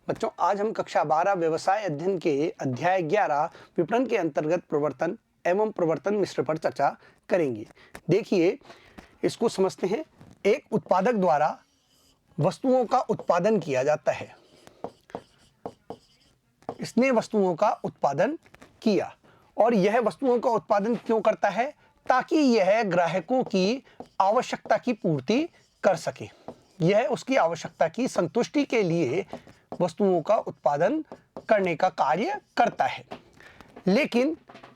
बच्चों, आज हम कक्षा 12 व्यवसाय अध्ययन के अध्याय 11 विपणन के अंतर्गत प्रवर्तन एवं प्रवर्तन मिश्र पर चर्चा करेंगे। देखिए, इसको समझते हैं। एक उत्पादक द्वारा वस्तुओं का उत्पादन किया जाता है। इसने वस्तुओं का उत्पादन किया और यह वस्तुओं का उत्पादन क्यों करता है? ताकि यह ग्राहकों की आवश्यकता की पूर्ति कर सके। यह उसकी आवश्यकता की संतुष्टि के लिए वस्तुओं का उत्पादन करने का कार्य करता है। लेकिन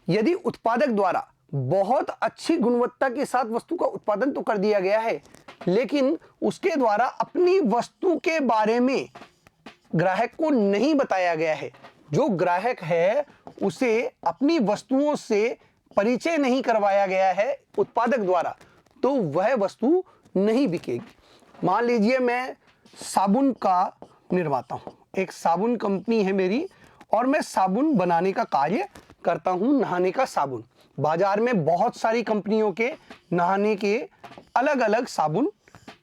यदि उत्पादक द्वारा बहुत अच्छी गुणवत्ता के साथ वस्तु का उत्पादन तो कर दिया गया है, लेकिन उसके द्वारा अपनी वस्तु के बारे में ग्राहक को नहीं बताया गया है, जो ग्राहक है उसे अपनी वस्तुओं से परिचय नहीं करवाया गया है उत्पादक द्वारा, तो वह वस्तु नहीं बिकेगी। मान लीजिए मैं साबुन का निर्माता हूं, एक साबुन कंपनी है मेरी और मैं साबुन बनाने का कार्य करता हूं, नहाने का साबुन। बाजार में बहुत सारी कंपनियों के नहाने के अलग अलग साबुन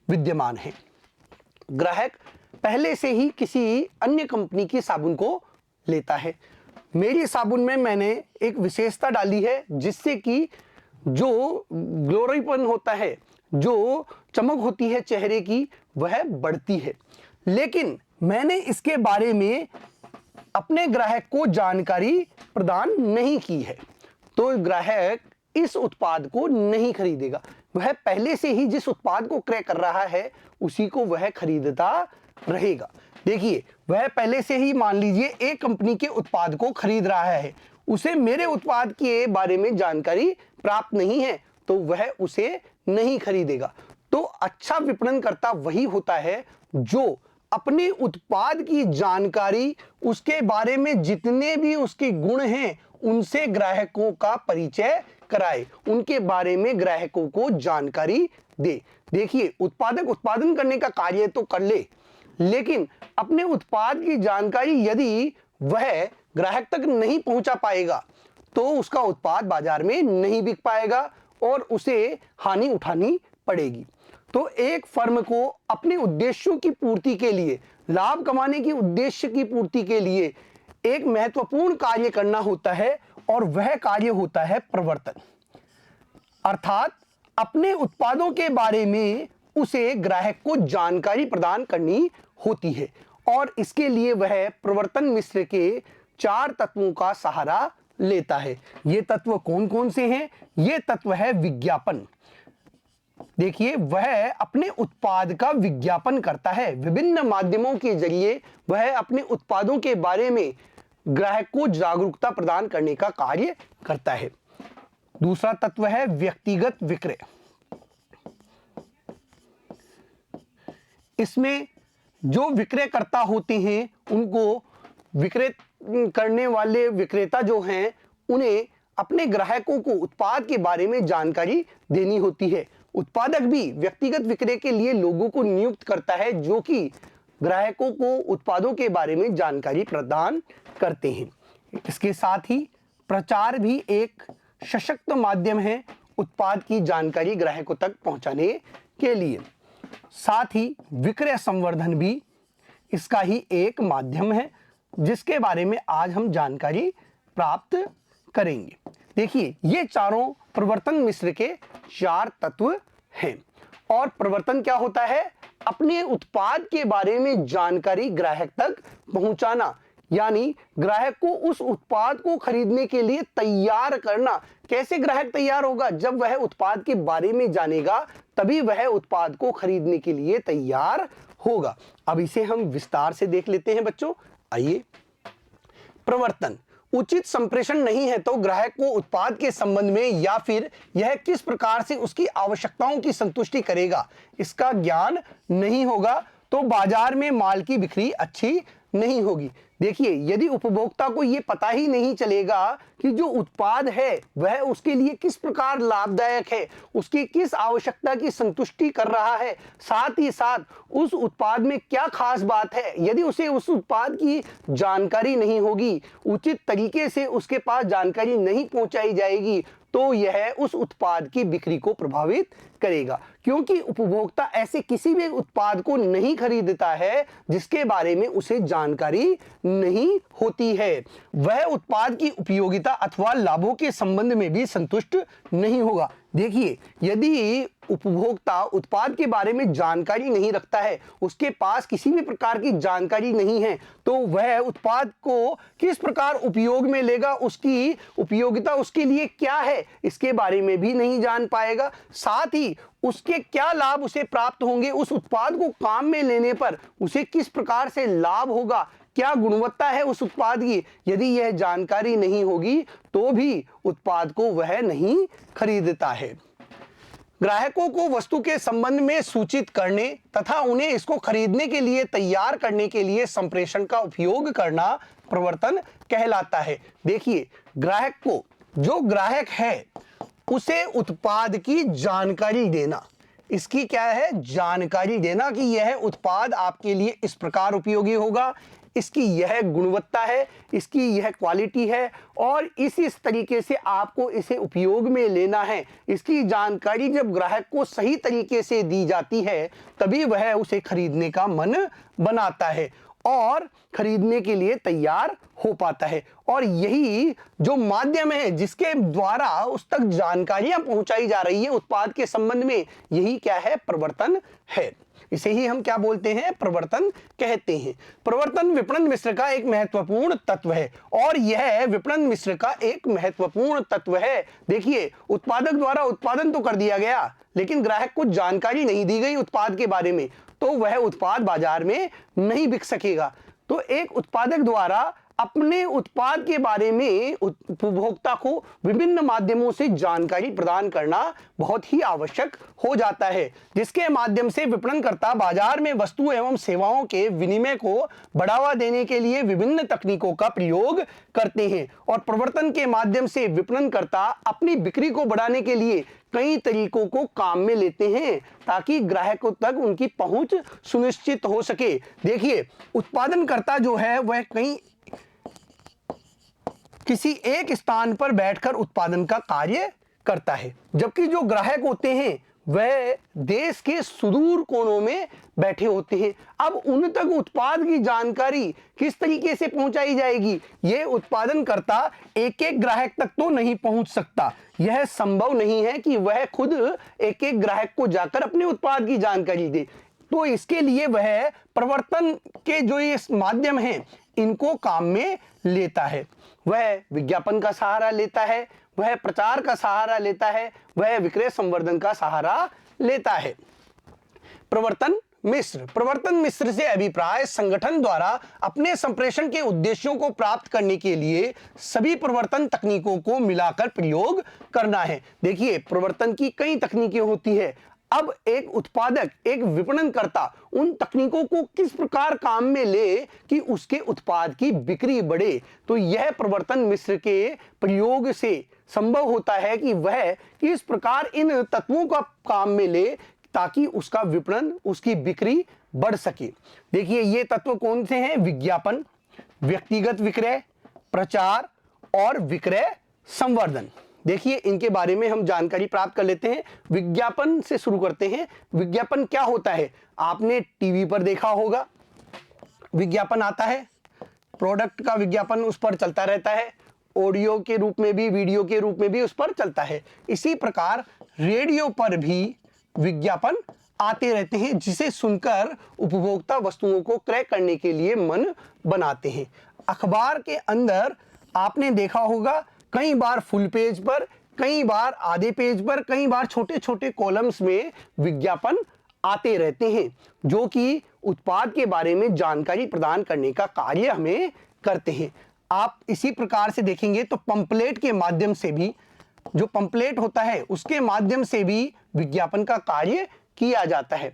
विद्यमान हैं। ग्राहक पहले से ही किसी अन्य कंपनी की साबुन को लेता है। मेरी साबुन में मैंने एक विशेषता डाली है जिससे कि जो ग्लोरीपन होता है, जो चमक होती है चेहरे की, वह बढ़ती है। लेकिन मैंने इसके बारे में अपने ग्राहक को जानकारी प्रदान नहीं की है, तो ग्राहक इस उत्पाद को नहीं खरीदेगा। वह पहले से ही जिस उत्पाद को क्रय कर रहा है उसी को वह खरीदता रहेगा। देखिए, वह पहले से ही मान लीजिए एक कंपनी के उत्पाद को खरीद रहा है, उसे मेरे उत्पाद के बारे में जानकारी प्राप्त नहीं है, तो वह उसे नहीं खरीदेगा। तो अच्छा विपणनकर्ता वही होता है जो अपने उत्पाद की जानकारी, उसके बारे में जितने भी उसके गुण हैं, उनसे ग्राहकों का परिचय कराए, उनके बारे में ग्राहकों को जानकारी दे। देखिए, उत्पादक उत्पादन करने का कार्य तो कर ले, लेकिन अपने उत्पाद की जानकारी यदि वह ग्राहक तक नहीं पहुंचा पाएगा तो उसका उत्पाद बाजार में नहीं बिक पाएगा और उसे हानि उठानी पड़ेगी। तो एक फर्म को अपने उद्देश्यों की पूर्ति के लिए, लाभ कमाने की उद्देश्य की पूर्ति के लिए एक महत्वपूर्ण कार्य करना होता है और वह कार्य होता है प्रवर्तन। अर्थात अपने उत्पादों के बारे में उसे ग्राहक को जानकारी प्रदान करनी होती है और इसके लिए वह प्रवर्तन मिश्र के 4 तत्वों का सहारा लेता है। ये तत्व कौन कौन से हैं? ये तत्व है विज्ञापन। देखिए, वह अपने उत्पाद का विज्ञापन करता है। विभिन्न माध्यमों के जरिए वह अपने उत्पादों के बारे में ग्राहक को जागरूकता प्रदान करने का कार्य करता है। दूसरा तत्व है व्यक्तिगत विक्रय। इसमें जो विक्रयकर्ता होते हैं, उनको विक्रय करने वाले विक्रेता जो हैं, उन्हें अपने ग्राहकों को उत्पाद के बारे में जानकारी देनी होती है। उत्पादक भी व्यक्तिगत विक्रय के लिए लोगों को नियुक्त करता है जो कि ग्राहकों को उत्पादों के बारे में जानकारी प्रदान करते हैं। इसके साथ ही प्रचार भी एक सशक्त माध्यम है उत्पाद की जानकारी ग्राहकों तक पहुंचाने के लिए। साथ ही विक्रय संवर्धन भी इसका ही एक माध्यम है जिसके बारे में आज हम जानकारी प्राप्त करेंगे। देखिए, ये चारों प्रवर्तन मिश्र के 4 तत्व हैं। और प्रवर्तन क्या होता है? अपने उत्पाद के बारे में जानकारी ग्राहक तक पहुंचाना, यानी ग्राहक को उस उत्पाद को खरीदने के लिए तैयार करना। कैसे ग्राहक तैयार होगा? जब वह उत्पाद के बारे में जानेगा तभी वह उत्पाद को खरीदने के लिए तैयार होगा। अब इसे हम विस्तार से देख लेते हैं बच्चों। आइए। प्रवर्तन उचित संप्रेषण नहीं है तो ग्राहक को उत्पाद के संबंध में या फिर यह किस प्रकार से उसकी आवश्यकताओं की संतुष्टि करेगा, इसका ज्ञान नहीं होगा, तो बाजार में माल की बिक्री अच्छी नहीं होगी। देखिए, यदि उपभोक्ता को यह पता ही नहीं चलेगा कि जो उत्पाद है वह उसके लिए किस प्रकार लाभदायक है, उसकी किस आवश्यकता की संतुष्टि कर रहा है, साथ ही साथ उस उत्पाद में क्या खास बात है, यदि उसे उस उत्पाद की जानकारी नहीं होगी, उचित तरीके से उसके पास जानकारी नहीं पहुंचाई जाएगी, तो यह उस उत्पाद की बिक्री को प्रभावित करेगा, क्योंकि उपभोक्ता ऐसे किसी भी उत्पाद को नहीं खरीदता है जिसके बारे में उसे जानकारी नहीं होती है। वह उत्पाद की उपयोगिता अथवा लाभों के संबंध में भी संतुष्ट नहीं होगा। देखिए, यदि उपभोक्ता उत्पाद के बारे में जानकारी नहीं रखता है, उसके पास किसी भी प्रकार की जानकारी नहीं है, तो वह उत्पाद को किस प्रकार उपयोग में लेगा, उसकी उपयोगिता उसके लिए क्या है, इसके बारे में भी नहीं जान पाएगा। साथ ही उसके क्या लाभ उसे प्राप्त होंगे, उस उत्पाद को काम में लेने पर उसे किस प्रकार से लाभ होगा, क्या गुणवत्ता है उस उत्पाद की, यदि यह जानकारी नहीं होगी तो भी उत्पाद को वह नहीं खरीदता है। ग्राहकों को वस्तु के संबंध में सूचित करने तथा उन्हें इसको खरीदने के लिए तैयार करने के लिए संप्रेषण का उपयोग करना प्रवर्तन कहलाता है। देखिए, ग्राहक को, जो ग्राहक है उसे उत्पाद की जानकारी देना, इसकी क्या है, जानकारी देना कि यह उत्पाद आपके लिए इस प्रकार उपयोगी होगा, इसकी यह गुणवत्ता है, इसकी यह क्वालिटी है और इस तरीके से आपको इसे उपयोग में लेना है। इसकी जानकारी जब ग्राहक को सही तरीके से दी जाती है तभी वह उसे खरीदने का मन बनाता है और खरीदने के लिए तैयार हो पाता है। और यही जो माध्यम है जिसके द्वारा उस तक जानकारियां पहुंचाई जा रही है उत्पाद के संबंध में, यही क्या है, प्रवर्तन है। इसे ही हम क्या बोलते हैं, प्रवर्तन कहते हैं। प्रवर्तन विपणन मिश्र का एक महत्वपूर्ण तत्व है और यह विपणन मिश्र का एक महत्वपूर्ण तत्व है। देखिए, उत्पादक द्वारा उत्पादन तो कर दिया गया लेकिन ग्राहक को जानकारी नहीं दी गई उत्पाद के बारे में, तो वह उत्पाद बाजार में नहीं बिक सकेगा। तो एक उत्पादक द्वारा अपने उत्पाद के बारे में उपभोक्ता को विभिन्न माध्यमों से जानकारी प्रदान करना बहुत ही आवश्यक हो जाता है, जिसके माध्यम से विपणनकर्ता बाजार में वस्तु एवं सेवाओं के विनिमय को बढ़ावा देने के लिए विभिन्न तकनीकों का प्रयोग करते हैं। और प्रवर्तन के माध्यम से विपणनकर्ता अपनी बिक्री को बढ़ाने के लिए कई तरीकों को काम में लेते हैं ताकि ग्राहकों तक उनकी पहुंच सुनिश्चित हो सके। देखिए, उत्पादनकर्ता जो है वह किसी एक स्थान पर बैठकर उत्पादन का कार्य करता है, जबकि जो ग्राहक होते हैं वह देश के सुदूर कोनों में बैठे होते हैं। अब उन तक उत्पाद की जानकारी किस तरीके से पहुंचाई जाएगी, ये उत्पादनकर्ता एक एक ग्राहक तक तो नहीं पहुंच सकता। यह संभव नहीं है कि वह खुद एक एक ग्राहक को जाकर अपने उत्पाद की जानकारी दे। तो इसके लिए वह प्रवर्तन के जो ये माध्यम हैं इनको काम में लेता है। वह विज्ञापन का सहारा लेता है, वह प्रचार का सहारा लेता है, वह विक्रय संवर्धन का सहारा लेता है। प्रवर्तन मिश्र से अभिप्राय संगठन द्वारा अपने संप्रेषण के उद्देश्यों को प्राप्त करने के लिए सभी प्रवर्तन तकनीकों को मिलाकर प्रयोग करना है। देखिए, प्रवर्तन की कई तकनीकें होती है। अब एक उत्पादक, एक विपणनकर्ता उन तकनीकों को किस प्रकार काम में ले कि उसके उत्पाद की बिक्री बढ़े, तो यह प्रवर्तन मिश्र के प्रयोग से संभव होता है कि वह किस प्रकार इन तत्वों का काम में ले ताकि उसका विपणन, उसकी बिक्री बढ़ सके। देखिए, ये तत्व कौन से हैं, विज्ञापन, व्यक्तिगत विक्रय, प्रचार और विक्रय संवर्धन। देखिए, इनके बारे में हम जानकारी प्राप्त कर लेते हैं। विज्ञापन से शुरू करते हैं। विज्ञापन क्या होता है, आपने टीवी पर देखा होगा, विज्ञापन आता है, प्रोडक्ट का विज्ञापन उस पर चलता रहता है, ऑडियो के रूप में भी, वीडियो के रूप में भी उस पर चलता है। इसी प्रकार रेडियो पर भी विज्ञापन आते रहते हैं, जिसे सुनकर उपभोक्ता वस्तुओं को क्रय करने के लिए मन बनाते हैं। अखबार के अंदर आपने देखा होगा कई बार फुल पेज पर, कई बार आधे पेज पर, कई बार छोटे छोटे कॉलम्स में विज्ञापन आते रहते हैं जो कि उत्पाद के बारे में जानकारी प्रदान करने का कार्य हमें करते हैं। आप इसी प्रकार से देखेंगे तो पंपलेट के माध्यम से भी, जो पंपलेट होता है उसके माध्यम से भी विज्ञापन का कार्य किया जाता है।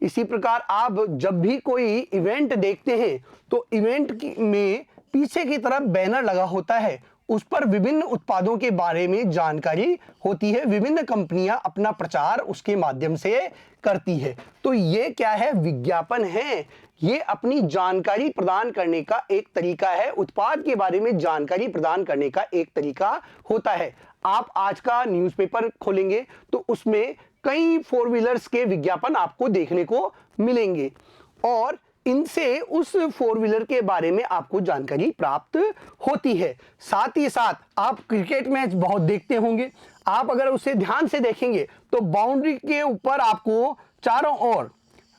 इसी प्रकार आप जब भी कोई इवेंट देखते हैं तो इवेंट में पीछे की तरफ बैनर लगा होता है, उस पर विभिन्न उत्पादों के बारे में जानकारी होती है, विभिन्न कंपनियां अपना प्रचार उसके माध्यम से करती है। तो ये क्या है, विज्ञापन है। ये अपनी जानकारी प्रदान करने का एक तरीका है, उत्पाद के बारे में जानकारी प्रदान करने का एक तरीका होता है। आप आज का न्यूज़पेपर खोलेंगे तो उसमें कई फोर व्हीलर्स के विज्ञापन आपको देखने को मिलेंगे और इनसे उस फोर व्हीलर के बारे में आपको जानकारी प्राप्त होती है। साथ ही साथ आप क्रिकेट मैच बहुत देखते होंगे। आप अगर उसे ध्यान से देखेंगे तो बाउंड्री के ऊपर आपको चारों ओर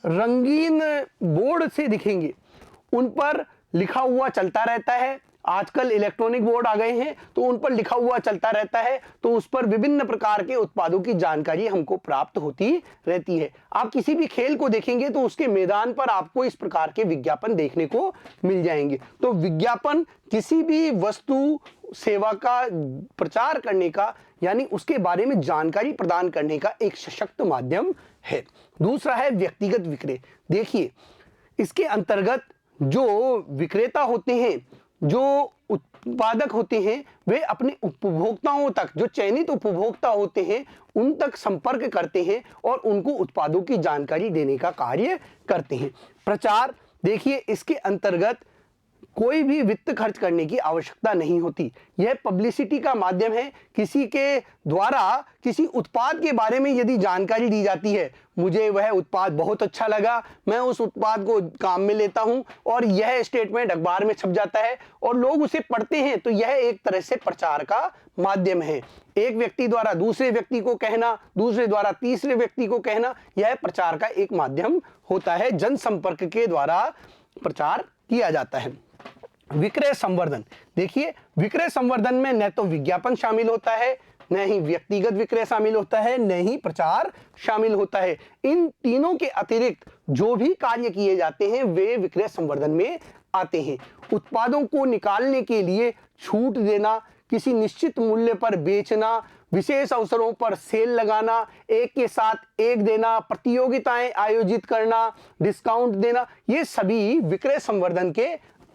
रंगीन बोर्ड से दिखेंगे, उन पर लिखा हुआ चलता रहता है। आजकल इलेक्ट्रॉनिक बोर्ड आ गए हैं तो उन पर लिखा हुआ चलता रहता है, तो उस पर विभिन्न प्रकार के उत्पादों की जानकारी हमको प्राप्त होती रहती है। आप किसी भी खेल को देखेंगे तो उसके मैदान पर आपको इस प्रकार के विज्ञापन देखने को मिल जाएंगे। तो विज्ञापन किसी भी वस्तु सेवा का प्रचार करने का यानी उसके बारे में जानकारी प्रदान करने का एक सशक्त माध्यम है। दूसरा है व्यक्तिगत विक्रय। देखिए, इसके अंतर्गत जो विक्रेता होते हैं, जो उत्पादक होते हैं, वे अपने उपभोक्ताओं तक, जो चयनित उपभोक्ता होते हैं, उन तक संपर्क करते हैं और उनको उत्पादों की जानकारी देने का कार्य करते हैं। प्रचार, देखिए इसके अंतर्गत कोई भी वित्त खर्च करने की आवश्यकता नहीं होती। यह पब्लिसिटी का माध्यम है। किसी के द्वारा किसी उत्पाद के बारे में यदि जानकारी दी जाती है, मुझे वह उत्पाद बहुत अच्छा लगा, मैं उस उत्पाद को काम में लेता हूं और यह स्टेटमेंट अखबार में छप जाता है और लोग उसे पढ़ते हैं, तो यह एक तरह से प्रचार का माध्यम है। एक व्यक्ति द्वारा दूसरे व्यक्ति को कहना, दूसरे द्वारा तीसरे व्यक्ति को कहना, यह प्रचार का एक माध्यम होता है। जनसंपर्क के द्वारा प्रचार किया जाता है। विक्रय संवर्धन, देखिए विक्रय संवर्धन में न तो विज्ञापन शामिल होता है, न ही व्यक्तिगत विक्रय शामिल होता है, न ही प्रचार शामिल होता है। इन तीनों के अतिरिक्त जो भी कार्य किए जाते हैं वे विक्रय संवर्धन में आते हैं। उत्पादों को निकालने के लिए छूट देना, किसी निश्चित मूल्य पर बेचना, विशेष अवसरों पर सेल लगाना, एक के साथ एक देना, प्रतियोगिताएं आयोजित करना, डिस्काउंट देना, ये सभी विक्रय संवर्धन के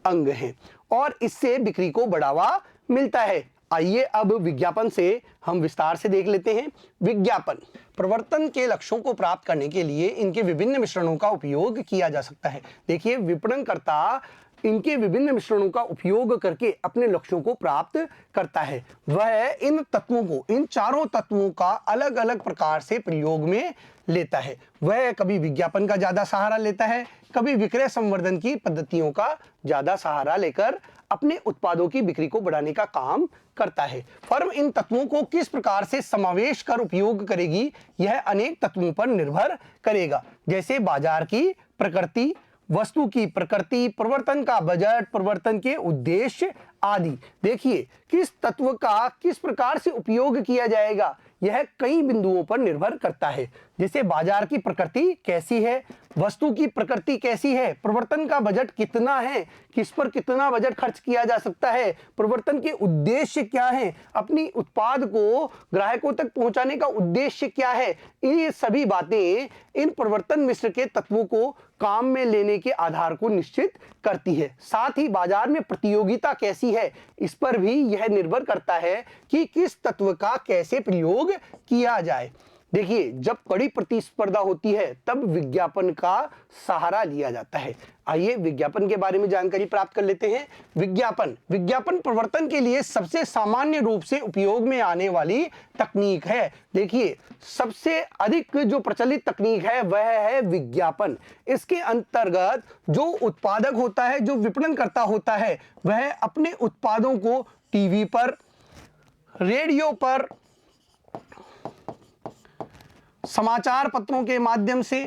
अंग हैं और इससे बिक्री को बढ़ावा मिलता है। आइए अब विज्ञापन से हम विस्तार से देख लेते हैं। विज्ञापन प्रवर्तन के लक्ष्यों को प्राप्त करने के लिए इनके विभिन्न मिश्रणों का उपयोग किया जा सकता है। देखिए, विपणनकर्ता इनके विभिन्न मिश्रणों का उपयोग करके अपने लक्ष्यों को प्राप्त करता है। वह इन तत्वों को, इन चारों तत्वों का अलग अलग प्रकार से प्रयोग में लेता है। वह कभी विज्ञापन का ज्यादा सहारा लेता है, कभी विक्रय संवर्धन की पद्धतियों का ज्यादा सहारा लेकर अपने उत्पादों की बिक्री को बढ़ाने का काम करता है। फर्म इन तत्वों को किस प्रकार से समावेश कर उपयोग करेगी, यह अनेक तत्वों पर निर्भर करेगा, जैसे बाजार की प्रकृति, वस्तु की प्रकृति, प्रवर्तन का बजट, प्रवर्तन के उद्देश्य आदि। देखिए, किस तत्व का किस प्रकार से उपयोग किया जाएगा यह कई बिंदुओं पर निर्भर करता है। जैसे बाजार की प्रकृति कैसी है, वस्तु की प्रकृति कैसी है, प्रवर्तन का बजट कितना है, किस पर कितना बजट खर्च किया जा सकता है, प्रवर्तन के उद्देश्य क्या है, अपनी उत्पाद को ग्राहकों तक पहुंचाने का उद्देश्य क्या है। ये सभी बातें इन प्रवर्तन मिश्र के तत्वों को काम में लेने के आधार को निश्चित करती है। साथ ही बाजार में प्रतियोगिता कैसी है, इस पर भी यह निर्भर करता है कि किस तत्व का कैसे प्रयोग किया जाए। देखिए, जब कड़ी प्रतिस्पर्धा होती है तब विज्ञापन का सहारा लिया जाता है। आइए विज्ञापन के बारे में जानकारी प्राप्त कर लेते हैं। विज्ञापन प्रवर्तन के लिए सबसे सामान्य रूप से उपयोग में आने वाली तकनीक है। देखिए, सबसे अधिक जो प्रचलित तकनीक है वह है विज्ञापन। इसके अंतर्गत जो उत्पादक होता है, जो विपणनकर्ता होता है, वह अपने उत्पादों को टीवी पर, रेडियो पर, समाचार पत्रों के माध्यम से,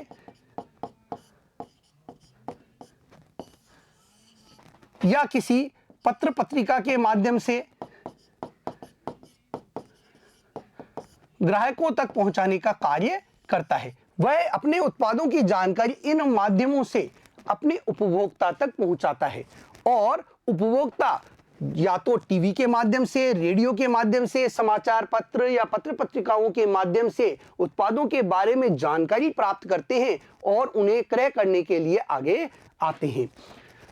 या किसी पत्र पत्रिका के माध्यम से ग्राहकों तक पहुंचाने का कार्य करता है। वह अपने उत्पादों की जानकारी इन माध्यमों से अपने उपभोक्ता तक पहुंचाता है और उपभोक्ता या तो टीवी के माध्यम से, रेडियो के माध्यम से, समाचार पत्र या पत्र पत्रिकाओं के माध्यम से उत्पादों के बारे में जानकारी प्राप्त करते हैं और उन्हें क्रय करने के लिए आगे आते हैं।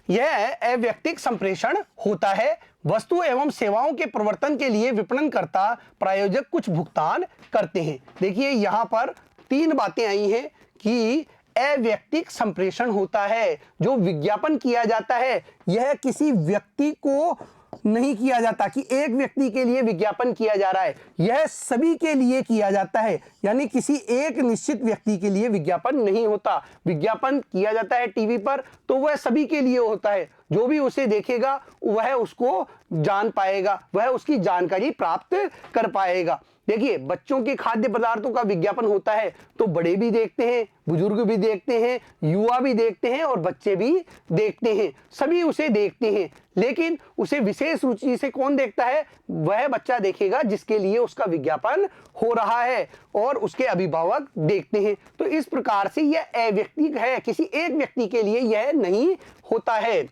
यह अव्यक्तिक संप्रेषण होता है। वस्तु एवं सेवाओं के प्रवर्तन के लिए विपणनकर्ता, प्रायोजक कुछ भुगतान करते हैं। देखिए, यहाँ पर तीन बातें आई हैं कि अव्यक्तिक संप्रेषण होता है, जो विज्ञापन किया जाता है यह किसी व्यक्ति को नहीं किया जाता कि एक व्यक्ति के लिए विज्ञापन किया जा रहा है, यह सभी के लिए किया जाता है। यानी किसी एक निश्चित व्यक्ति के लिए विज्ञापन नहीं होता। विज्ञापन किया जाता है टीवी पर तो वह सभी के लिए होता है। जो भी उसे देखेगा वह उसको जान पाएगा, वह उसकी जानकारी प्राप्त कर पाएगा। देखिए, बच्चों के खाद्य पदार्थों का विज्ञापन होता है तो बड़े भी देखते हैं, बुजुर्ग भी देखते हैं, युवा भी देखते हैं और बच्चे भी देखते हैं, सभी उसे देखते हैं। लेकिन उसे विशेष रुचि से कौन देखता है? वह बच्चा देखेगा जिसके लिए उसका विज्ञापन हो रहा है और उसके अभिभावक देखते हैं। तो इस प्रकार से यह अव्यक्तिक है, किसी एक व्यक्ति के लिए यह नहीं होता है।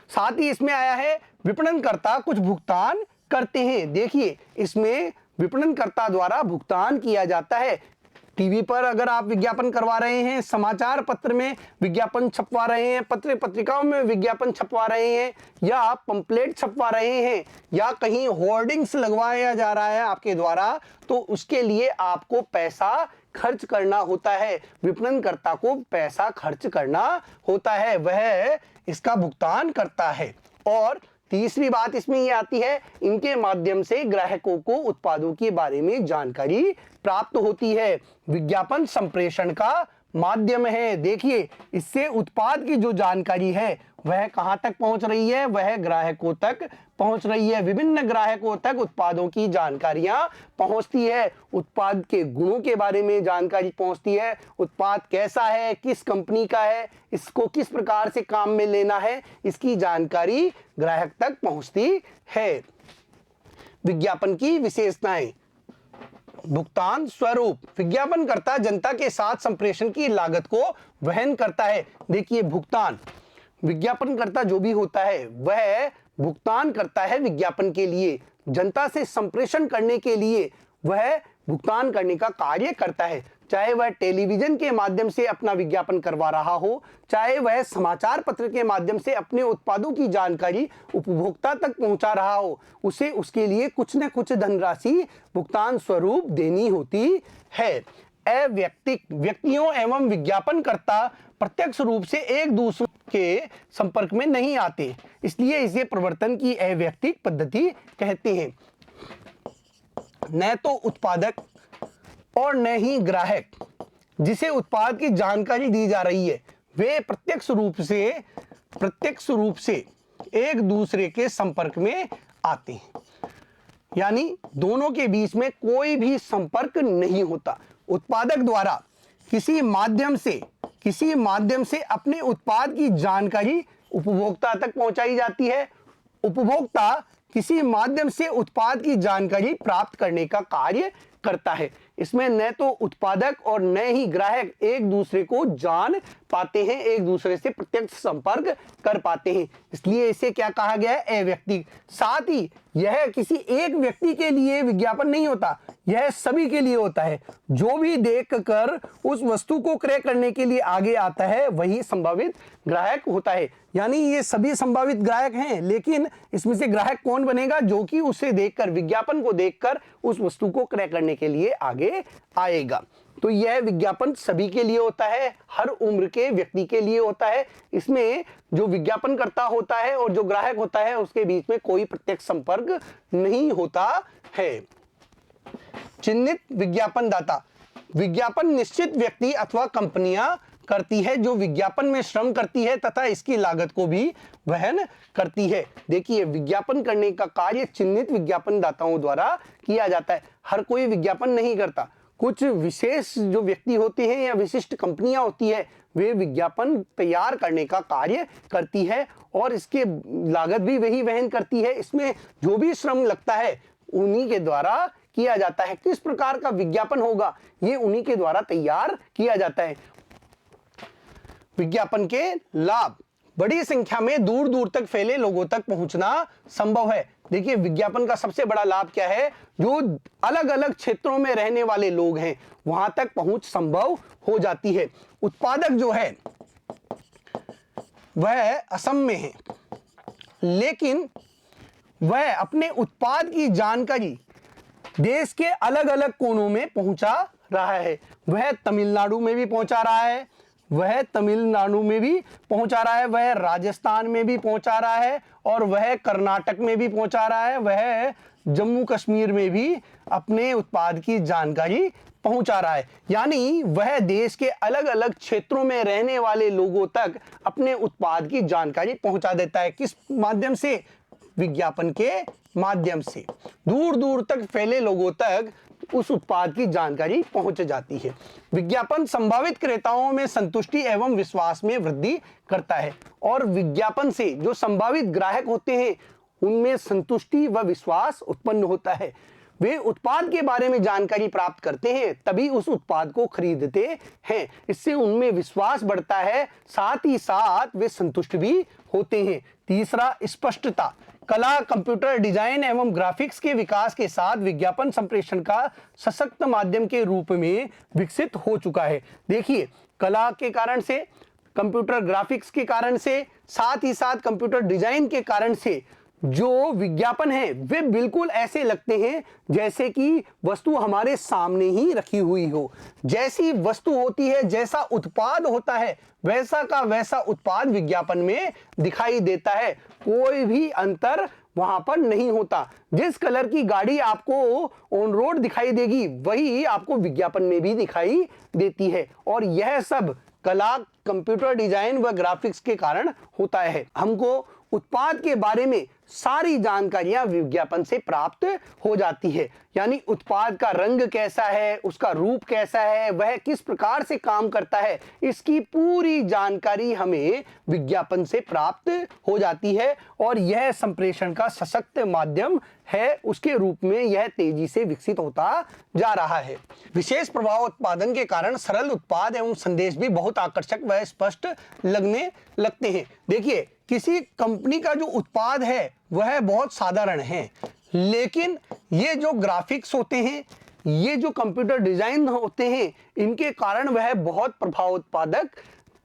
साथ ही इसमें आया है विपणनकर्ता कुछ भुगतान करते हैं। देखिए, इसमें विपणनकर्ता द्वारा भुगतान किया जाता है। टीवी पर अगर आप विज्ञापन करवा रहे हैं, समाचार पत्र में विज्ञापन छपवा रहे हैं, पत्र पत्रिकाओं में विज्ञापन छपवा रहे हैं, या आप पंपलेट छपवा रहे हैं, या कहीं होर्डिंग्स लगवाया जा रहा है आपके द्वारा, तो उसके लिए आपको पैसा खर्च करना होता है। विपणनकर्ता को पैसा खर्च करना होता है, वह इसका भुगतान करता है। और तीसरी बात इसमें ये आती है, इनके माध्यम से ग्राहकों को उत्पादों के बारे में जानकारी प्राप्त होती है। विज्ञापन संप्रेषण का माध्यम है। देखिए, इससे उत्पाद की जो जानकारी है वह कहां तक पहुंच रही है? वह ग्राहकों तक पहुंच रही है। विभिन्न ग्राहकों तक उत्पादों की जानकारियां पहुंचती है। उत्पाद के गुणों के बारे में जानकारी पहुंचती है, उत्पाद कैसा है, किस कंपनी का है, इसको किस प्रकार से काम में लेना है, इसकी जानकारी ग्राहक तक पहुंचती है। विज्ञापन की विशेषताएं। भुगतान स्वरूप। विज्ञापनकर्ता जनता के साथ संप्रेषण की लागत को वहन करता है। देखिए, भुगतान, विज्ञापनकर्ता जो भी होता है वह भुगतान करता है विज्ञापन के लिए। जनता से संप्रेषण करने के लिए वह भुगतान करने का कार्य करता है। चाहे वह टेलीविजन के माध्यम से अपना विज्ञापन करवा रहा हो, चाहे वह समाचार पत्र के माध्यम से अपने उत्पादों की जानकारी उपभोक्ता तक पहुंचा रहा हो, उसे उसके लिए कुछ न कुछ धनराशि भुगतान स्वरूप देनी होती है। अव्यक्तिक। व्यक्तियों एवं विज्ञापनकर्ता प्रत्यक्ष रूप से एक दूसरे के संपर्क में नहीं आते, इसलिए इसे प्रवर्तन की अव्यक्तिक पद्धति कहते हैं। न तो उत्पादक और न ही ग्राहक जिसे उत्पाद की जानकारी दी जा रही है, वे प्रत्यक्ष रूप से एक दूसरे के संपर्क में आते हैं। यानी दोनों के बीच में कोई भी संपर्क नहीं होता। उत्पादक द्वारा किसी माध्यम से अपने उत्पाद की जानकारी उपभोक्ता तक पहुंचाई जाती है। उपभोक्ता किसी माध्यम से उत्पाद की जानकारी प्राप्त करने का कार्य करता है। इसमें न तो उत्पादक और न ही ग्राहक एक दूसरे को जान पाते हैं, एक दूसरे से प्रत्यक्ष संपर्क कर पाते हैं, इसलिए इसे क्या कहा गया है? अव्यक्तिक। साथ ही यह किसी एक व्यक्ति के लिए विज्ञापन नहीं होता, यह सभी के लिए होता है। जो भी देखकर उस वस्तु को क्रय करने के लिए आगे आता है वही संभावित ग्राहक होता है। यानी ये सभी संभावित ग्राहक हैं, लेकिन इसमें से ग्राहक कौन बनेगा? जो कि उसे देखकर, विज्ञापन को देखकर उस वस्तु को क्रय करने के लिए आगे आएगा। तो यह विज्ञापन सभी के लिए होता है, हर उम्र के व्यक्ति के लिए होता है। इसमें जो विज्ञापनकर्ता होता है और जो ग्राहक होता है उसके बीच में कोई प्रत्यक्ष संपर्क नहीं होता है। चिन्हित विज्ञापनदाता। विज्ञापन निश्चित व्यक्ति अथवा कंपनियां करती है जो विज्ञापन में श्रम करती है तथा इसकी लागत को भी वहन करती है। देखिए, विज्ञापन करने का कार्य चिन्हित विज्ञापनदाताओं द्वारा किया जाता है। हर कोई विज्ञापन नहीं करता, कुछ विशेष जो व्यक्ति होते हैं या विशिष्ट कंपनियां होती है वे विज्ञापन तैयार करने का कार्य करती है और इसके लागत भी वही वहन करती है। इसमें जो भी श्रम लगता है उन्हीं के द्वारा किया जाता है। किस प्रकार का विज्ञापन होगा ये उन्हीं के द्वारा तैयार किया जाता है। विज्ञापन के लाभ। बड़ी संख्या में दूर दूर तक फैले लोगों तक पहुंचना संभव है। देखिए, विज्ञापन का सबसे बड़ा लाभ क्या है? जो अलग अलग क्षेत्रों में रहने वाले लोग हैं वहां तक पहुंच संभव हो जाती है। उत्पादक जो है वह असम में है, लेकिन वह अपने उत्पाद की जानकारी देश के अलग अलग कोनों में पहुंचा रहा है। वह तमिलनाडु में भी पहुंचा रहा है, वह तमिलनाडु में भी पहुंचा रहा है, वह राजस्थान में भी पहुंचा रहा है, और वह कर्नाटक में भी पहुंचा रहा है, वह जम्मू कश्मीर में भी अपने उत्पाद की जानकारी पहुंचा रहा है। यानी वह देश के अलग अलग क्षेत्रों में रहने वाले लोगों तक अपने उत्पाद की जानकारी पहुंचा देता है। किस माध्यम से? विज्ञापन के माध्यम से दूर दूर तक फैले लोगों तक उस उत्पाद की जानकारी पहुंच जाती है। विज्ञापन संभावित क्रेताओं में संतुष्टि एवं विश्वास में वृद्धि करता है, और विज्ञापन से जो संभावित ग्राहक होते हैं उनमें संतुष्टि व विश्वास उत्पन्न होता है। वे उत्पाद के बारे में जानकारी प्राप्त करते हैं, तभी उस उत्पाद को खरीदते हैं। इससे उनमें विश्वास बढ़ता है, साथ ही साथ वे संतुष्ट भी होते हैं। तीसरा, स्पष्टता। कला, कंप्यूटर डिजाइन एवं ग्राफिक्स के विकास के साथ विज्ञापन संप्रेषण का सशक्त माध्यम के रूप में विकसित हो चुका है। देखिए, कला के कारण से, कंप्यूटर ग्राफिक्स के कारण से, साथ ही साथ कंप्यूटर डिजाइन के कारण से जो विज्ञापन है वे बिल्कुल ऐसे लगते हैं जैसे कि वस्तु हमारे सामने ही रखी हुई हो। जैसी वस्तु होती है, जैसा उत्पाद होता है, वैसा का वैसा उत्पाद विज्ञापन में दिखाई देता है। कोई भी अंतर वहां पर नहीं होता। जिस कलर की गाड़ी आपको ऑन रोड दिखाई देगी वही आपको विज्ञापन में भी दिखाई देती है, और यह सब कला, कंप्यूटर डिजाइन व ग्राफिक्स के कारण होता है। हमको उत्पाद के बारे में सारी जानकारियां विज्ञापन से प्राप्त हो जाती है। यानी उत्पाद का रंग कैसा है, उसका रूप कैसा है, वह किस प्रकार से काम करता है, इसकी पूरी जानकारी हमें विज्ञापन से प्राप्त हो जाती है, और यह संप्रेषण का सशक्त माध्यम है। उसके रूप में यह तेजी से विकसित होता जा रहा है। विशेष प्रभाव उत्पादन के कारण सरल उत्पाद एवं संदेश भी बहुत आकर्षक व स्पष्ट लगने लगते हैं। देखिए, किसी कंपनी का जो उत्पाद है वह बहुत साधारण है, लेकिन ये जो ग्राफिक्स होते हैं, ये जो कंप्यूटर डिजाइन होते हैं, इनके कारण वह बहुत प्रभाव उत्पादक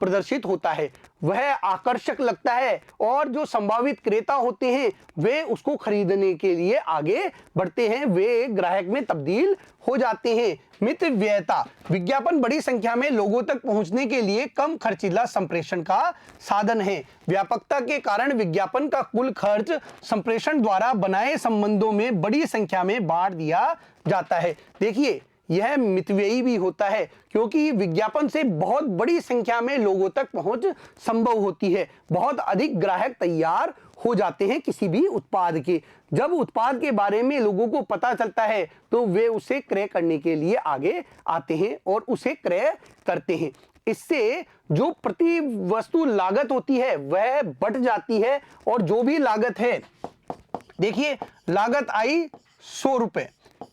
प्रदर्शित होता है, वह आकर्षक लगता है, और जो संभावित क्रेता होते हैं वे उसको खरीदने के लिए आगे बढ़ते हैं, वे ग्राहक में तब्दील हो जाते हैं। मितव्ययता। विज्ञापन बड़ी संख्या में लोगों तक पहुंचने के लिए कम खर्चीला संप्रेषण का साधन है। व्यापकता के कारण विज्ञापन का कुल खर्च संप्रेषण द्वारा बनाए संबंधों में बड़ी संख्या में बांट दिया जाता है। देखिए, यह मितव्ययी भी होता है, क्योंकि विज्ञापन से बहुत बड़ी संख्या में लोगों तक पहुंच संभव होती है। बहुत अधिक ग्राहक तैयार हो जाते हैं किसी भी उत्पाद के। जब उत्पाद के बारे में लोगों को पता चलता है तो वे उसे क्रय करने के लिए आगे आते हैं और उसे क्रय करते हैं। इससे जो प्रति वस्तु लागत होती है वह बढ़ जाती है, और जो भी लागत है, देखिए, लागत आई 100 रुपए,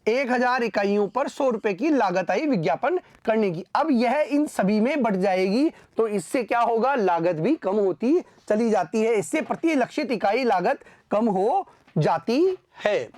1000 इकाइयों पर 100 रुपए की लागत आई विज्ञापन करने की। अब यह इन सभी में बढ़ जाएगी, तो इससे क्या होगा, लागत भी कम होती चली जाती है। इससे प्रति लक्षित इकाई लागत कम हो जाती है।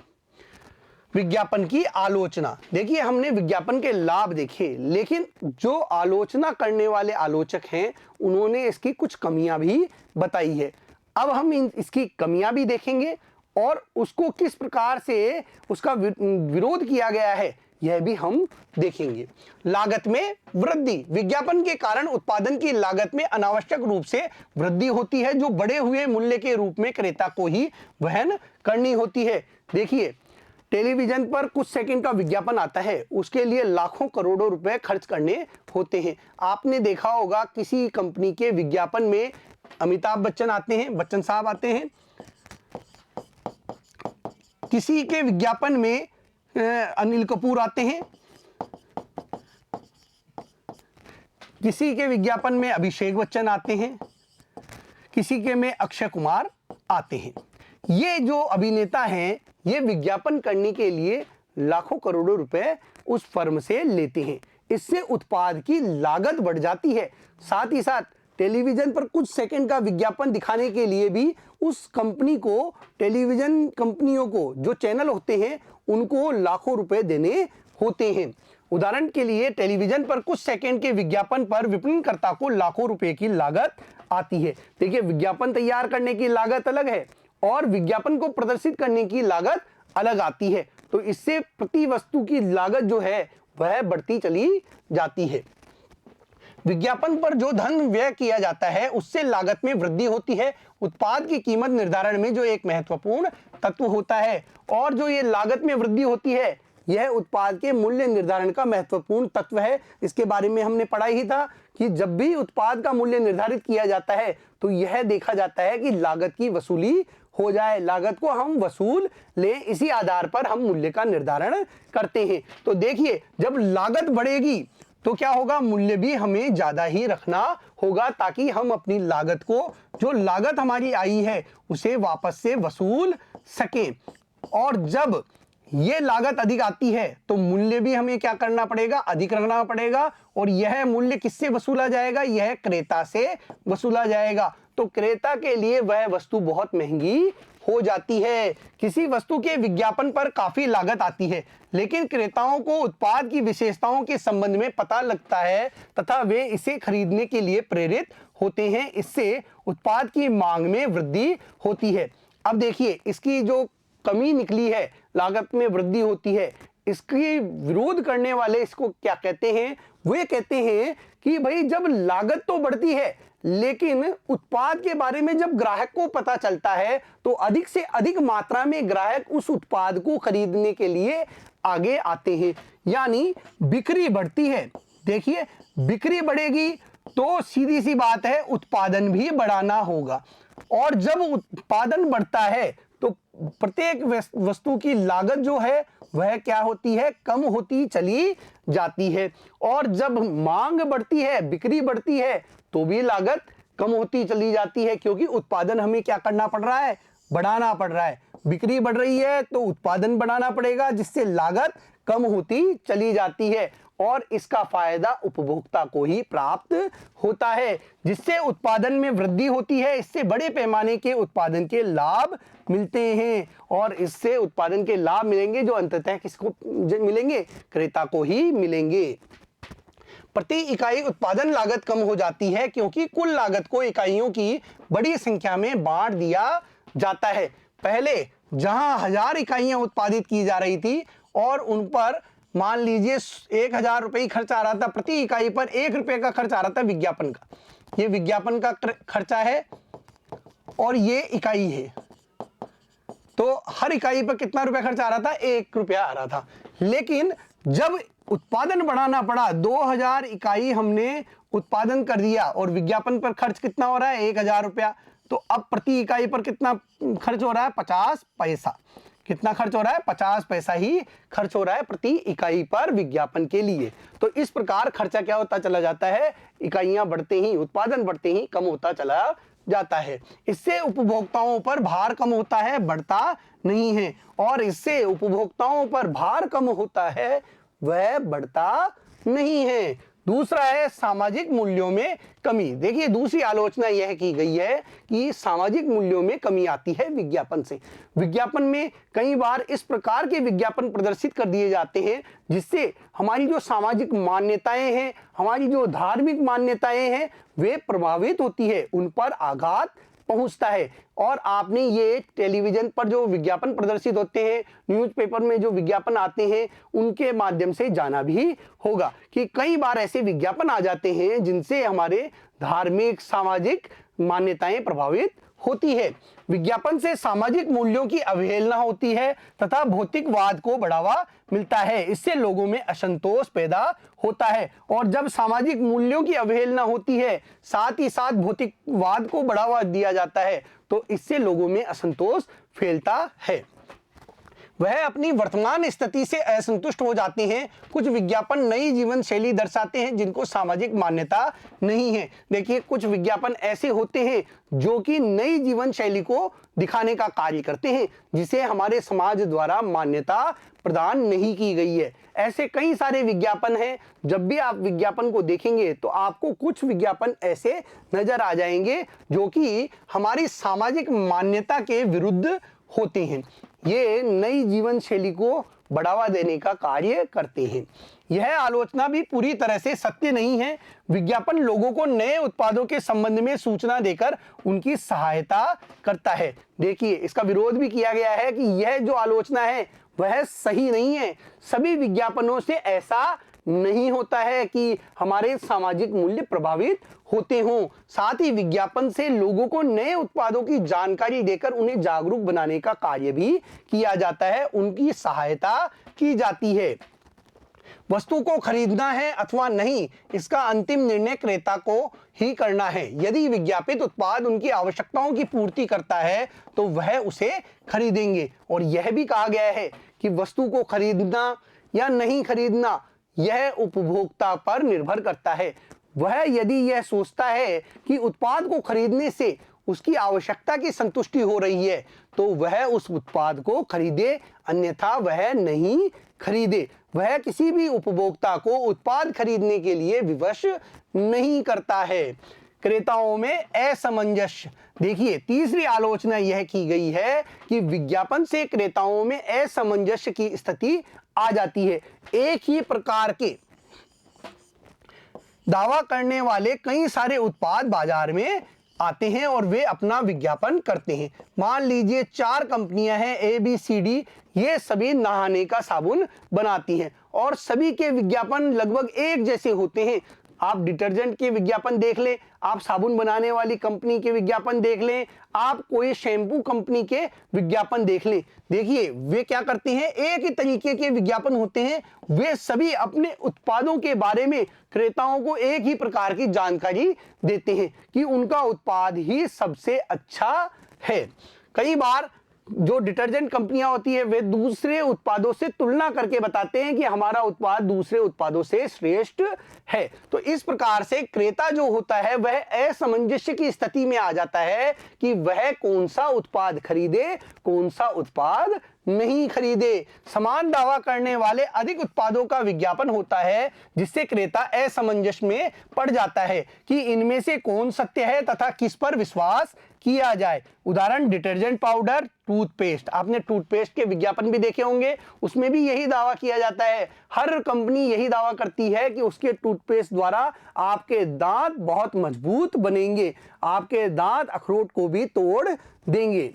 विज्ञापन की आलोचना। देखिए, हमने विज्ञापन के लाभ देखे, लेकिन जो आलोचना करने वाले आलोचक हैं उन्होंने इसकी कुछ कमियां भी बताई है। अब हम इसकी कमियां भी देखेंगे और उसको किस प्रकार से उसका विरोध किया गया है यह भी हम देखेंगे। लागत में वृद्धि। विज्ञापन के कारण उत्पादन की लागत में अनावश्यक रूप से वृद्धि होती है, जो बढ़े हुए मूल्य के रूप में क्रेता को ही वहन करनी होती है। देखिए, टेलीविजन पर कुछ सेकंड का विज्ञापन आता है, उसके लिए लाखों करोड़ों रुपए खर्च करने होते हैं। आपने देखा होगा किसी कंपनी के विज्ञापन में अमिताभ बच्चन आते हैं, बच्चन साहब आते हैं, किसी के विज्ञापन में अनिल कपूर आते हैं, किसी के विज्ञापन में अभिषेक बच्चन आते हैं, किसी के में अक्षय कुमार आते हैं। ये जो अभिनेता हैं ये विज्ञापन करने के लिए लाखों करोड़ों रुपए उस फर्म से लेते हैं। इससे उत्पाद की लागत बढ़ जाती है। साथ ही साथ टेलीविजन पर कुछ सेकंड का विज्ञापन दिखाने के लिए भी उस कंपनी को, टेलीविजन कंपनियों को, जो चैनल होते हैं उनको लाखों रुपए देने होते हैं। उदाहरण के लिए, टेलीविजन पर कुछ सेकंड के विज्ञापन पर विपणनकर्ता को लाखों रुपए की लागत आती है। देखिए, विज्ञापन तैयार करने की लागत अलग है और विज्ञापन को प्रदर्शित करने की लागत अलग आती है, तो इससे प्रति वस्तु की लागत जो है वह बढ़ती चली जाती है। विज्ञापन पर जो धन व्यय किया जाता है उससे लागत में वृद्धि होती है। उत्पाद की कीमत निर्धारण में जो एक महत्वपूर्ण तत्व होता है, और जो ये लागत में वृद्धि होती है यह उत्पाद के मूल्य निर्धारण का महत्वपूर्ण तत्व है। इसके बारे में हमने पढ़ा ही था कि जब भी उत्पाद का मूल्य निर्धारित किया जाता है तो यह देखा जाता है कि लागत की वसूली हो जाए, लागत को हम वसूल ले, इसी आधार पर हम मूल्य का निर्धारण करते हैं। तो देखिए, जब लागत बढ़ेगी तो क्या होगा, मूल्य भी हमें ज्यादा ही रखना होगा ताकि हम अपनी लागत को, जो लागत हमारी आई है, उसे वापस से वसूल सकें। और जब ये लागत अधिक आती है तो मूल्य भी हमें क्या करना पड़ेगा, अधिक रखना पड़ेगा। और यह मूल्य किससे वसूला जाएगा, यह क्रेता से वसूला जाएगा। तो क्रेता के लिए वह वस्तु बहुत महंगी हो जाती है। किसी वस्तु के विज्ञापन पर काफी लागत आती है, लेकिन क्रेताओं को उत्पाद की विशेषताओं के संबंध में पता लगता है तथा वे इसे खरीदने के लिए प्रेरित होते हैं। इससे उत्पाद की मांग में वृद्धि होती है। अब देखिए, इसकी जो कमी निकली है, लागत में वृद्धि होती है, इसकी विरोध करने वाले इसको क्या कहते हैं, वे कहते हैं कि भाई जब लागत तो बढ़ती है लेकिन उत्पाद के बारे में जब ग्राहक को पता चलता है तो अधिक से अधिक मात्रा में ग्राहक उस उत्पाद को खरीदने के लिए आगे आते हैं, यानी बिक्री बढ़ती है। देखिए, बिक्री बढ़ेगी तो सीधी सी बात है उत्पादन भी बढ़ाना होगा, और जब उत्पादन बढ़ता है तो प्रत्येक वस्तु की लागत जो है वह क्या होती है, कम होती चली जाती है। और जब मांग बढ़ती है, बिक्री बढ़ती है, तो भी लागत कम होती चली जाती है, क्योंकि उत्पादन हमें क्या करना पड़ रहा है, बढ़ाना पड़ रहा है। बिक्री बढ़ रही है तो उत्पादन बढ़ाना पड़ेगा, जिससे लागत कम होती चली जाती है, और इसका फायदा उपभोक्ता को ही प्राप्त होता है, जिससे उत्पादन में वृद्धि होती है। इससे बड़े पैमाने के उत्पादन के लाभ मिलते हैं, और इससे उत्पादन के लाभ मिलेंगे जो अंततः किसको मिलेंगे, क्रेता को ही मिलेंगे। प्रति इकाई उत्पादन लागत कम हो जाती है क्योंकि कुल लागत को इकाइयों की बड़ी संख्या में बांट दिया जाता है। पहले जहां 1000 इकाइयां उत्पादित की जा रही थी और उन पर मान लीजिए 1000 रुपये खर्च आ रहा था, प्रति इकाई पर 1 रुपये का खर्च आ रहा था विज्ञापन का। ये विज्ञापन का खर्चा है और ये इकाई है, तो हर इकाई पर कितना रुपया खर्च आ रहा था, 1 रुपया आ रहा था। लेकिन जब उत्पादन बढ़ाना पड़ा, 2000 इकाई हमने उत्पादन कर दिया और विज्ञापन पर खर्च कितना हो रहा है, 1000 रुपया, तो अब प्रति इकाई पर कितना खर्च हो रहा है, 50 पैसा। कितना खर्च हो रहा है, 50 पैसा ही खर्च हो रहा है प्रति इकाई पर विज्ञापन के लिए। तो इस प्रकार खर्चा क्या होता चला जाता है, इकाइयां बढ़ते ही, उत्पादन बढ़ते ही कम होता चला जाता है। इससे उपभोक्ताओं पर भार कम होता है, बढ़ता नहीं है, और इससे उपभोक्ताओं पर भार कम होता है, वह बढ़ता नहीं है। दूसरा है सामाजिक मूल्यों में कमी। देखिए, दूसरी आलोचना यह की गई है कि सामाजिक मूल्यों में कमी आती है विज्ञापन से। विज्ञापन में कई बार इस प्रकार के विज्ञापन प्रदर्शित कर दिए जाते हैं जिससे हमारी जो सामाजिक मान्यताएं हैं, हमारी जो धार्मिक मान्यताएं हैं, वे प्रभावित होती है, उन पर आघात पहुंचता है। और आपने ये टेलीविजन पर जो विज्ञापन प्रदर्शित होते हैं, न्यूज़पेपर में जो विज्ञापन आते हैं, उनके माध्यम से जाना भी होगा कि कई बार ऐसे विज्ञापन आ जाते हैं जिनसे हमारे धार्मिक सामाजिक मान्यताएं प्रभावित होती है। विज्ञापन से सामाजिक मूल्यों की अवहेलना होती है तथा भौतिकवाद को बढ़ावा मिलता है। इससे लोगों में असंतोष पैदा होता है, और जब सामाजिक मूल्यों की अवहेलना होती है, साथ ही साथ भौतिकवाद को बढ़ावा दिया जाता है, तो इससे लोगों में असंतोष फैलता है। वह अपनी वर्तमान स्थिति से असंतुष्ट हो जाते हैं। कुछ विज्ञापन नई जीवन शैली दर्शाते हैं जिनको सामाजिक मान्यता नहीं है। देखिए, कुछ विज्ञापन ऐसे होते हैं जो कि नई जीवन शैली को दिखाने का कार्य करते हैं, जिसे हमारे समाज द्वारा मान्यता प्रदान नहीं की गई है। ऐसे कई सारे विज्ञापन हैं। जब भी आप विज्ञापन को देखेंगे तो आपको कुछ विज्ञापन ऐसे नजर आ जाएंगे जो कि हमारी सामाजिक मान्यता के विरुद्ध होते हैं। ये नई जीवन शैली को बढ़ावा देने का कार्य करते हैं। यह आलोचना भी पूरी तरह से सत्य नहीं है। विज्ञापन लोगों को नए उत्पादों के संबंध में सूचना देकर उनकी सहायता करता है। देखिए, इसका विरोध भी किया गया है कि यह जो आलोचना है वह सही नहीं है। सभी विज्ञापनों से ऐसा नहीं होता है कि हमारे सामाजिक मूल्य प्रभावित होते हों। साथ ही विज्ञापन से लोगों को नए उत्पादों की जानकारी देकर उन्हें जागरूक बनाने का कार्य भी किया जाता है, उनकी सहायता की जाती है। वस्तु को खरीदना है अथवा नहीं, इसका अंतिम निर्णय क्रेता को ही करना है। यदि विज्ञापित उत्पाद उनकी आवश्यकताओं की पूर्ति करता है तो वह उसे खरीदेंगे। और यह भी कहा गया है कि वस्तु को खरीदना या नहीं खरीदना यह उपभोक्ता पर निर्भर करता है। वह यदि यह सोचता है कि उत्पाद को खरीदने से उसकी आवश्यकता की संतुष्टि हो रही है तो वह उस उत्पाद को खरीदे, अन्यथा वह नहीं खरीदे। वह किसी भी उपभोक्ता को उत्पाद खरीदने के लिए विवश नहीं करता है। क्रेताओं में असमंजस्य। देखिए, तीसरी आलोचना यह की गई है कि विज्ञापन से क्रेताओं में असमंजस्य की स्थिति आ जाती है। एक ही प्रकार के दावा करने वाले कई सारे उत्पाद बाजार में आते हैं और वे अपना विज्ञापन करते हैं। मान लीजिए 4 कंपनियां हैं ABCD, ये सभी नहाने का साबुन बनाती हैं और सभी के विज्ञापन लगभग एक जैसे होते हैं। आप डिटर्जेंट के विज्ञापन देख लें, आप साबुन बनाने वाली कंपनी के विज्ञापन देख लें, आप कोई शैम्पू कंपनी के विज्ञापन देख लें। देखिए वे क्या करते हैं, एक ही तरीके के विज्ञापन होते हैं। वे सभी अपने उत्पादों के बारे में क्रेताओं को एक ही प्रकार की जानकारी देते हैं कि उनका उत्पाद ही सबसे अच्छा है। कई बार जो डिटर्जेंट कंपनियां होती है वे दूसरे उत्पादों से तुलना करके बताते हैं कि हमारा उत्पाद दूसरे उत्पादों से श्रेष्ठ है। तो इस प्रकार से क्रेता जो होता है वह असमंजस्य की स्थिति में आ जाता है कि वह कौन सा उत्पाद खरीदे, कौन सा उत्पाद नहीं खरीदे। समान दावा करने वाले अधिक उत्पादों का विज्ञापन होता है जिससे क्रेता असमंजस में पड़ जाता है कि इनमें से कौन सत्य है तथा किस पर विश्वास किया जाए। उदाहरण डिटर्जेंट पाउडर, टूथपेस्ट। आपने टूथपेस्ट के विज्ञापन भी देखे होंगे, उसमें भी यही दावा किया जाता है। हर कंपनी यही दावा करती है कि उसके टूथपेस्ट द्वारा आपके दांत बहुत मजबूत बनेंगे, आपके दांत अखरोट को भी तोड़ देंगे।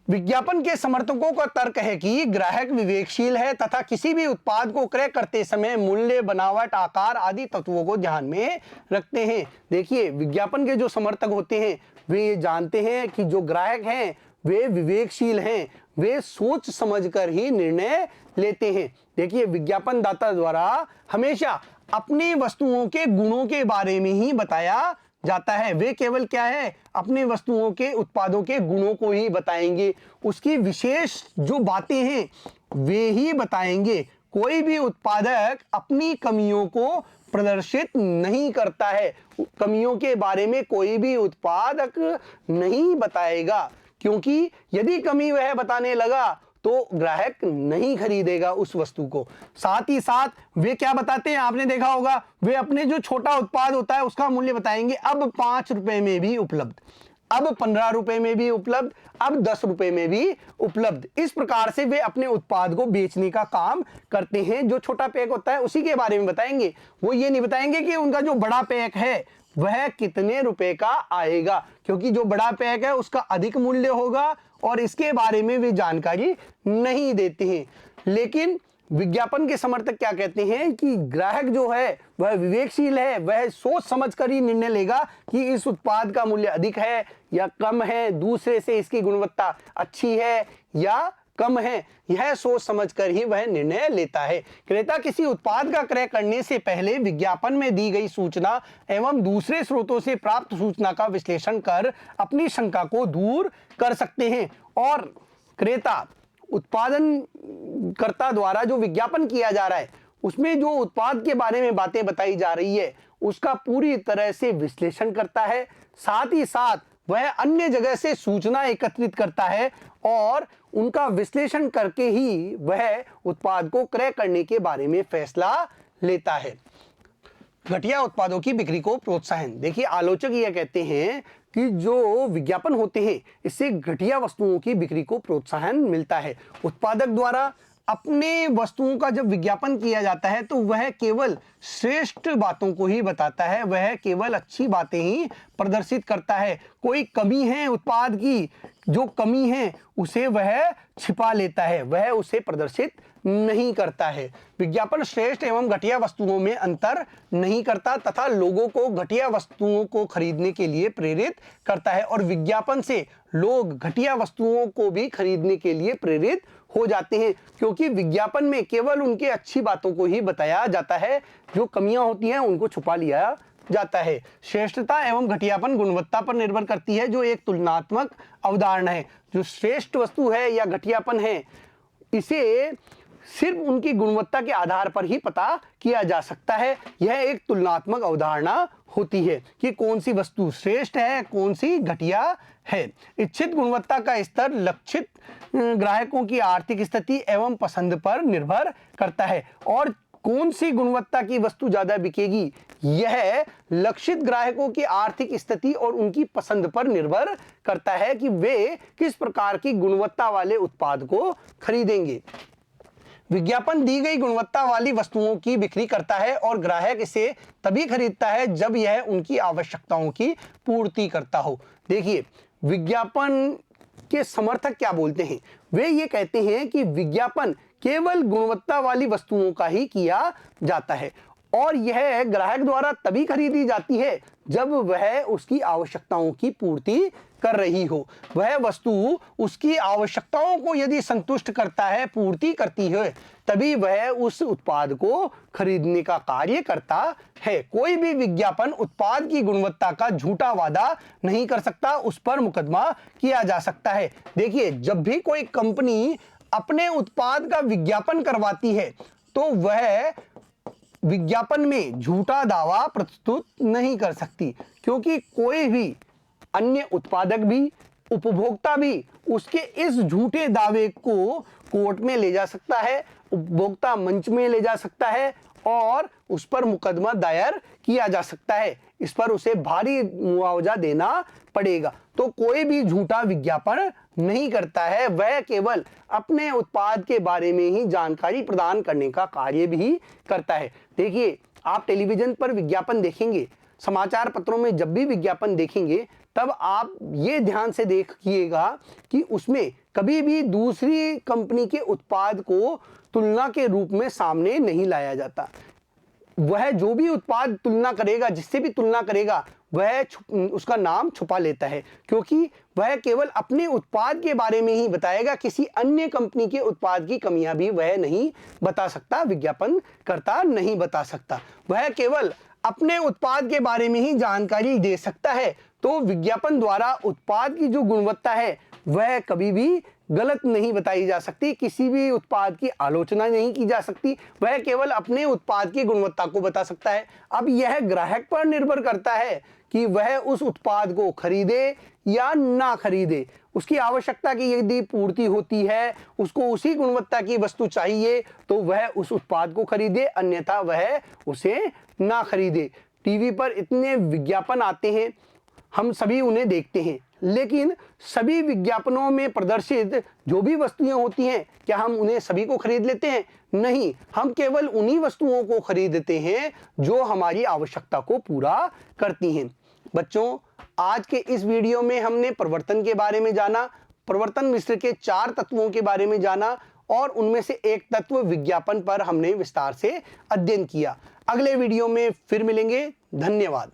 विज्ञापन के समर्थकों का तर्क है कि ग्राहक विवेकशील है तथा किसी भी उत्पाद को क्रय करते समय मूल्य, बनावट, आकार आदि तत्वों को ध्यान में रखते हैं। देखिए, विज्ञापन के जो समर्थक होते हैं वे ये जानते हैं कि जो ग्राहक हैं वे विवेकशील हैं, वे सोच समझकर ही निर्णय लेते हैं। देखिए, विज्ञापन दाता द्वारा हमेशा अपनी वस्तुओं के गुणों के बारे में ही बताया जाता है। वे केवल क्या है, अपनी वस्तुओं के, उत्पादों के गुणों को ही बताएंगे, उसकी विशेष जो बातें हैं वे ही बताएंगे। कोई भी उत्पादक अपनी कमियों को प्रदर्शित नहीं करता है। कमियों के बारे में कोई भी उत्पादक नहीं बताएगा, क्योंकि यदि कमी वह बताने लगा तो ग्राहक नहीं खरीदेगा उस वस्तु को। साथ ही साथ वे क्या बताते हैं, आपने देखा होगा, वे अपने जो छोटा उत्पाद होता है उसका मूल्य बताएंगे, अब 5 रुपए में भी उपलब्ध, अब 15 रुपए में भी उपलब्ध, अब 10 रुपए में भी उपलब्ध। इस प्रकार से वे अपने उत्पाद को बेचने का काम करते हैं। जो छोटा पैक होता है उसी के बारे में बताएंगे, वो ये नहीं बताएंगे कि उनका जो बड़ा पैक है वह कितने रुपए का आएगा, क्योंकि जो बड़ा पैक है उसका अधिक मूल्य होगा और इसके बारे में वे जानकारी नहीं देते हैं। लेकिन विज्ञापन के समर्थक क्या कहते हैं कि ग्राहक जो है वह विवेकशील है, वह सोच समझकर ही निर्णय लेगा कि इस उत्पाद का मूल्य अधिक है या कम है, दूसरे से इसकी गुणवत्ता अच्छी है या कम है, यह सोच समझकर ही वह निर्णय लेता है। क्रेता किसी उत्पाद का क्रय करने से पहले विज्ञापन में दी गई सूचना एवं दूसरे स्रोतों से प्राप्त सूचना का विश्लेषण कर अपनी शंका को दूर कर सकते हैं। और क्रेता उत्पादनकर्ता द्वारा जो विज्ञापन किया जा रहा है उसमें जो उत्पाद के बारे में बातें बताई जा रही है उसका पूरी तरह से विश्लेषण करता है। साथ ही साथ वह अन्य जगह से सूचना एकत्रित करता है और उनका विश्लेषण करके ही वह उत्पाद को क्रय करने के बारे में फैसला लेता है। घटिया उत्पादों की बिक्री को प्रोत्साहन। देखिए, आलोचक यह कहते हैं कि जो विज्ञापन होते हैं इससे घटिया वस्तुओं की बिक्री को प्रोत्साहन मिलता है। उत्पादक द्वारा अपने वस्तुओं का जब विज्ञापन किया जाता है तो वह केवल श्रेष्ठ बातों को ही बताता है, वह केवल अच्छी बातें ही प्रदर्शित करता है। कोई कमी है उत्पाद की, जो कमी है उसे वह छिपा लेता है, वह उसे प्रदर्शित नहीं करता है। विज्ञापन श्रेष्ठ एवं घटिया वस्तुओं में अंतर नहीं करता तथा लोगों को घटिया वस्तुओं को खरीदने के लिए प्रेरित करता है और विज्ञापन से लोग घटिया वस्तुओं को भी खरीदने के लिए प्रेरित हो जाते हैं, क्योंकि विज्ञापन में केवल उनके अच्छी बातों को ही बताया जाता है, जो कमियां होती हैं उनको छुपा लिया जाता है। श्रेष्ठता एवं घटियापन गुणवत्ता पर निर्भर करती है, जो एक तुलनात्मक अवधारणा है। जो श्रेष्ठ वस्तु है या घटियापन है, इसे सिर्फ उनकी गुणवत्ता के आधार पर ही पता किया जा सकता है। यह एक तुलनात्मक अवधारणा होती है कि कौन सी वस्तु श्रेष्ठ है, कौन सी घटिया है। इच्छित गुणवत्ता का स्तर लक्षित ग्राहकों की आर्थिक स्थिति एवं पसंद पर निर्भर करता है और कौन सी गुणवत्ता की वस्तु ज्यादा बिकेगी, यह लक्षित ग्राहकों की आर्थिक स्थिति और उनकी पसंद पर निर्भर करता है कि वे किस प्रकार की गुणवत्ता वाले उत्पाद को खरीदेंगे। विज्ञापन दी गई गुणवत्ता वाली वस्तुओं की बिक्री करता है और ग्राहक इसे तभी खरीदता है जब यह उनकी आवश्यकताओं की पूर्ति करता हो। देखिए, विज्ञापन के समर्थक क्या बोलते हैं, वे ये कहते हैं कि विज्ञापन केवल गुणवत्ता वाली वस्तुओं का ही किया जाता है और यह ग्राहक द्वारा तभी खरीदी जाती है जब वह उसकी आवश्यकताओं की पूर्ति कर रही हो। वह वस्तु उसकी आवश्यकताओं को यदि संतुष्ट करता है, पूर्ति करती है, तभी वह उस उत्पाद को खरीदने का कार्य करता है। कोई भी विज्ञापन उत्पाद की गुणवत्ता का झूठा वादा नहीं कर सकता, उस पर मुकदमा किया जा सकता है। देखिए, जब भी कोई कंपनी अपने उत्पाद का विज्ञापन करवाती है तो वह विज्ञापन में झूठा दावा प्रस्तुत नहीं कर सकती, क्योंकि कोई भी अन्य उत्पादक भी, उपभोक्ता भी उसके इस झूठे दावे को कोर्ट में ले जा सकता है, उपभोक्ता मंच में ले जा सकता है और उस पर मुकदमा दायर किया जा सकता है। इस पर उसे भारी मुआवजा देना पड़ेगा। तो कोई भी झूठा विज्ञापन नहीं करता है, वह केवल अपने उत्पाद के बारे में ही जानकारी प्रदान करने का कार्य भी करता है। देखिए, आप टेलीविजन पर विज्ञापन देखेंगे, समाचार पत्रों में जब भी विज्ञापन देखेंगे, तब आप ये ध्यान से देखिएगा कि उसमें कभी भी दूसरी कंपनी के उत्पाद को तुलना के रूप में सामने नहीं लाया जाता। वह जो भी उत्पाद तुलना करेगा, जिससे भी तुलना करेगा, वह उसका नाम छुपा लेता है, क्योंकि वह केवल अपने उत्पाद के बारे में ही बताएगा, किसी अन्य कंपनी के उत्पाद की कमियां भी वह नहीं बता सकता, विज्ञापन करता नहीं बता सकता। वह केवल अपने उत्पाद के बारे में ही जानकारी दे सकता है। तो विज्ञापन द्वारा उत्पाद की जो गुणवत्ता है वह कभी भी गलत नहीं बताई जा सकती, किसी भी उत्पाद की आलोचना नहीं की जा सकती, वह केवल अपने उत्पाद की गुणवत्ता को बता सकता है। अब यह ग्राहक पर निर्भर करता है कि वह उस उत्पाद को खरीदे या ना खरीदे। उसकी आवश्यकता की यदि पूर्ति होती है, उसको उसी गुणवत्ता की वस्तु चाहिए, तो वह उस उत्पाद को खरीदे, अन्यथा वह उसे ना खरीदे। टीवी पर इतने विज्ञापन आते हैं, हम सभी उन्हें देखते हैं, लेकिन सभी विज्ञापनों में प्रदर्शित जो भी वस्तुएं होती हैं, क्या हम उन्हें सभी को खरीद लेते हैं? नहीं, हम केवल उन्हीं वस्तुओं को खरीदते हैं जो हमारी आवश्यकता को पूरा करती हैं। बच्चों, आज के इस वीडियो में हमने प्रवर्तन के बारे में जाना, प्रवर्तन मिश्र के 4 तत्वों के बारे में जाना और उनमें से एक तत्व विज्ञापन पर हमने विस्तार से अध्ययन किया। अगले वीडियो में फिर मिलेंगे। धन्यवाद।